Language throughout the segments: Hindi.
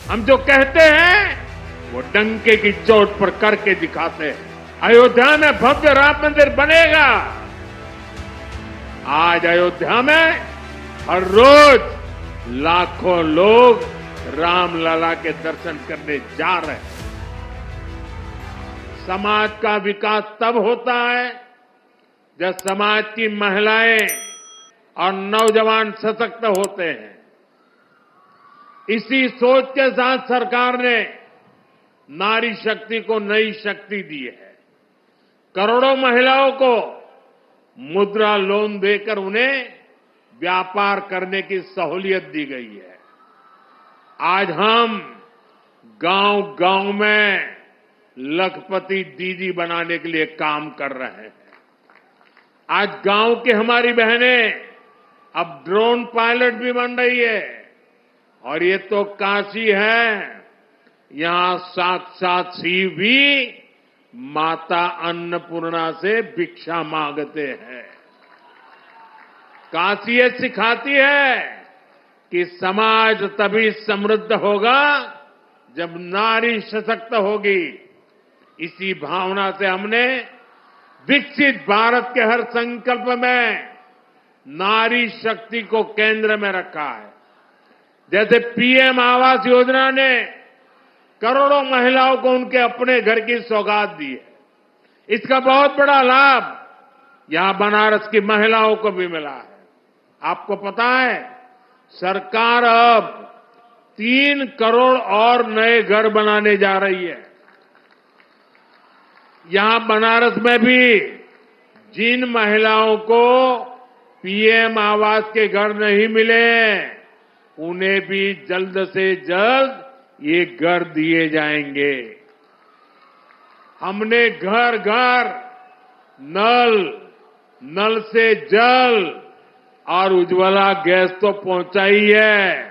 हम जो कहते हैं वो डंके की चोट पर करके दिखाते हैं। अयोध्या में भव्य राम मंदिर बनेगा। आज अयोध्या में हर रोज लाखों लोग रामलला के दर्शन करने जा रहे हैं। समाज का विकास तब होता है जब समाज की महिलाएं और नौजवान सशक्त होते हैं। इसी सोच के साथ सरकार ने नारी शक्ति को नई शक्ति दी है। करोड़ों महिलाओं को मुद्रा लोन देकर उन्हें व्यापार करने की सहूलियत दी गई है। आज हम गांव-गांव में लखपति दीदी बनाने के लिए काम कर रहे हैं। आज गांव की हमारी बहनें अब ड्रोन पायलट भी बन रही है। और ये तो काशी है, यहां साक्षात शिव भी माता अन्नपूर्णा से भिक्षा मांगते हैं। काशी ये सिखाती है कि समाज तभी समृद्ध होगा जब नारी सशक्त होगी। इसी भावना से हमने विकसित भारत के हर संकल्प में नारी शक्ति को केंद्र में रखा है। जैसे पीएम आवास योजना ने करोड़ों महिलाओं को उनके अपने घर की सौगात दी है। इसका बहुत बड़ा लाभ यहां बनारस की महिलाओं को भी मिला है। आपको पता है, सरकार अब 3 करोड़ और नए घर बनाने जा रही है। यहां बनारस में भी जिन महिलाओं को पीएम आवास के घर नहीं मिले, उन्हें भी जल्द से जल्द ये घर दिए जाएंगे। हमने घर घर नल से जल और उज्ज्वला गैस तो पहुंचाई है।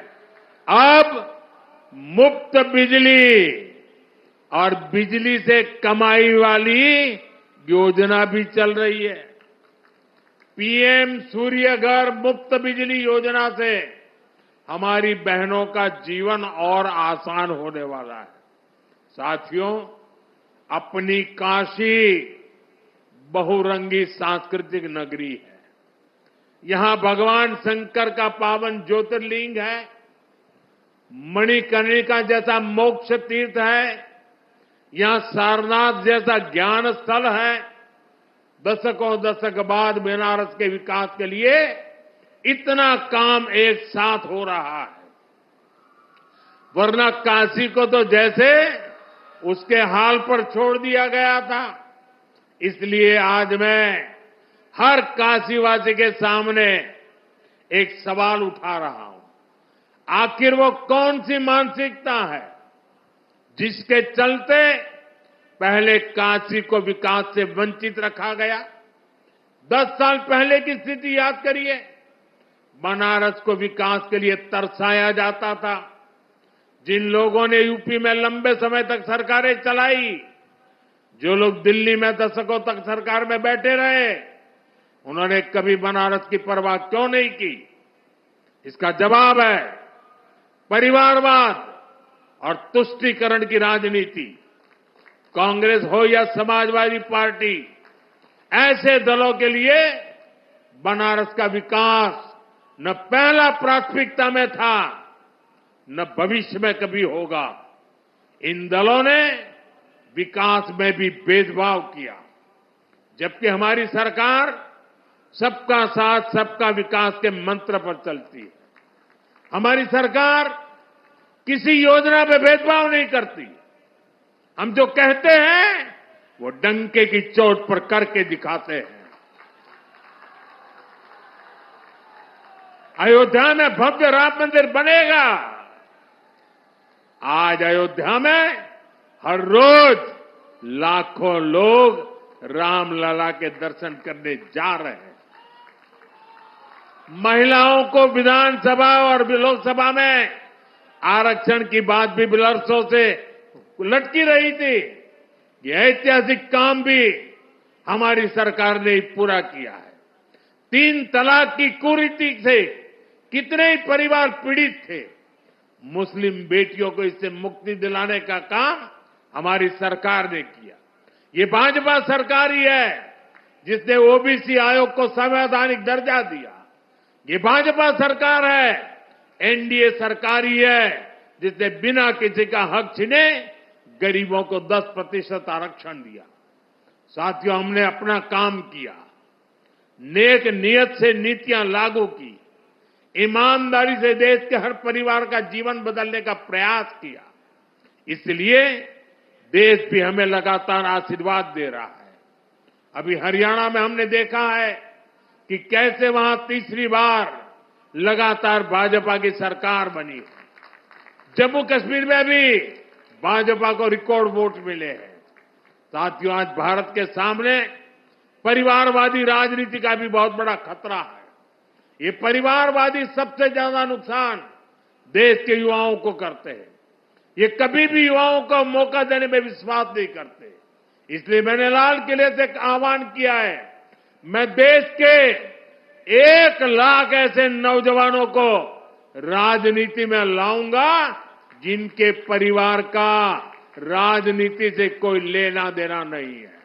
अब मुफ्त बिजली और बिजली से कमाई वाली योजना भी चल रही है। पीएम सूर्य घर मुफ्त बिजली योजना से हमारी बहनों का जीवन और आसान होने वाला है। साथियों, अपनी काशी बहुरंगी सांस्कृतिक नगरी है। यहां भगवान शंकर का पावन ज्योतिर्लिंग है। मणिकर्णिका जैसा मोक्ष तीर्थ है। यहां सारनाथ जैसा ज्ञान स्थल है। दशकों दशक बाद बनारस के विकास के लिए इतना काम एक साथ हो रहा है। वरना काशी को तो जैसे उसके हाल पर छोड़ दिया गया था। इसलिए आज मैं हर काशीवासी के सामने एक सवाल उठा रहा हूं। आखिर वो कौन सी मानसिकता है जिसके चलते पहले काशी को विकास से वंचित रखा गया? 10 साल पहले की स्थिति याद करिए। बनारस को विकास के लिए तरसाया जाता था। जिन लोगों ने यूपी में लंबे समय तक सरकारें चलाई, जो लोग दिल्ली में दशकों तक सरकार में बैठे रहे, उन्होंने कभी बनारस की परवाह क्यों नहीं की? इसका जवाब है परिवारवाद और तुष्टीकरण की राजनीति। कांग्रेस हो या समाजवादी पार्टी, ऐसे दलों के लिए बनारस का विकास न पहला प्राथमिकता में था, न भविष्य में कभी होगा। इन दलों ने विकास में भी भेदभाव किया, जबकि हमारी सरकार सबका साथ सबका विकास के मंत्र पर चलती है। हमारी सरकार किसी योजना में भेदभाव नहीं करती। हम जो कहते हैं वो डंके की चोट पर करके दिखाते हैं। अयोध्या में भव्य राम मंदिर बनेगा। आज अयोध्या में हर रोज लाखों लोग रामलला के दर्शन करने जा रहे हैं। महिलाओं को विधानसभा और लोकसभा में आरक्षण की बात भी वर्षों से लटकी रही थी। यह ऐतिहासिक काम भी हमारी सरकार ने पूरा किया है। 3 तलाक की कुरीति से कितने ही परिवार पीड़ित थे। मुस्लिम बेटियों को इससे मुक्ति दिलाने का काम हमारी सरकार ने किया। ये भाजपा सरकार ही है जिसने ओबीसी आयोग को संवैधानिक दर्जा दिया। ये भाजपा सरकार है, एनडीए सरकार ही है जिसने बिना किसी का हक छीने गरीबों को 10% आरक्षण दिया। साथियों, हमने अपना काम किया, नेक नियत से नीतियां लागू की, ईमानदारी से देश के हर परिवार का जीवन बदलने का प्रयास किया। इसलिए देश भी हमें लगातार आशीर्वाद दे रहा है। अभी हरियाणा में हमने देखा है कि कैसे वहां तीसरी बार लगातार भाजपा की सरकार बनी है। जम्मू कश्मीर में भी भाजपा को रिकॉर्ड वोट मिले हैं। साथियों, आज भारत के सामने परिवारवादी राजनीति का भी बहुत बड़ा खतरा है। ये परिवारवादी सबसे ज्यादा नुकसान देश के युवाओं को करते हैं। ये कभी भी युवाओं को मौका देने में विश्वास नहीं करते। इसलिए मैंने लाल किले से एक आह्वान किया है, मैं देश के 1 लाख ऐसे नौजवानों को राजनीति में लाऊंगा जिनके परिवार का राजनीति से कोई लेना देना नहीं है।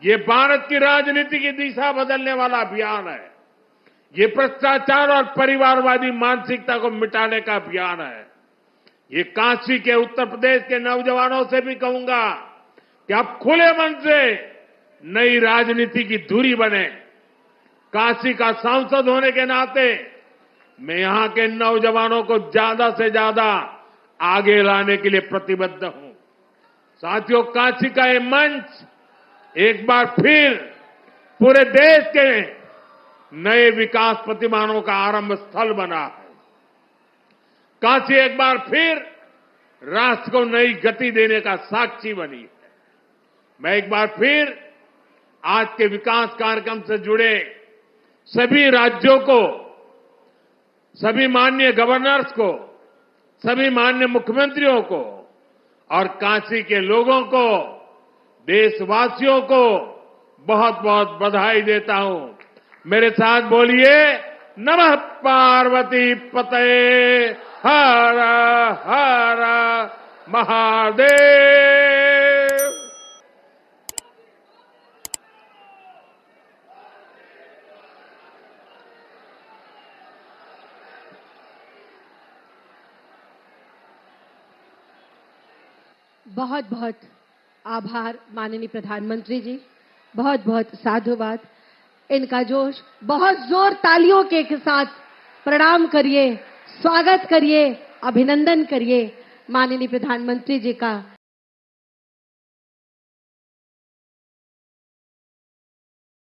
ये भारत की राजनीति की दिशा बदलने वाला अभियान है। ये भ्रष्टाचार और परिवारवादी मानसिकता को मिटाने का अभियान है। ये काशी के उत्तर प्रदेश के नौजवानों से भी कहूंगा कि आप खुले मन से नई राजनीति की धुरी बने। काशी का सांसद होने के नाते मैं यहां के नौजवानों को ज्यादा से ज्यादा आगे लाने के लिए प्रतिबद्ध हूं। साथियों, काशी का ये मंच एक बार फिर पूरे देश के नए विकास प्रतिमानों का आरंभ स्थल बना है। काशी एक बार फिर राष्ट्र को नई गति देने का साक्षी बनी है। मैं एक बार फिर आज के विकास कार्यक्रम से जुड़े सभी राज्यों को, सभी माननीय गवर्नर्स को, सभी माननीय मुख्यमंत्रियों को और काशी के लोगों को, देशवासियों को बहुत बहुत बधाई देता हूं। मेरे साथ बोलिए, नमः पार्वती पतये हर हर महादेव। बहुत बहुत आभार माननीय प्रधानमंत्री जी, बहुत बहुत साधुवाद। इनका जोश बहुत जोर तालियों के साथ प्रणाम करिए, स्वागत करिए, अभिनंदन करिए माननीय प्रधानमंत्री जी का।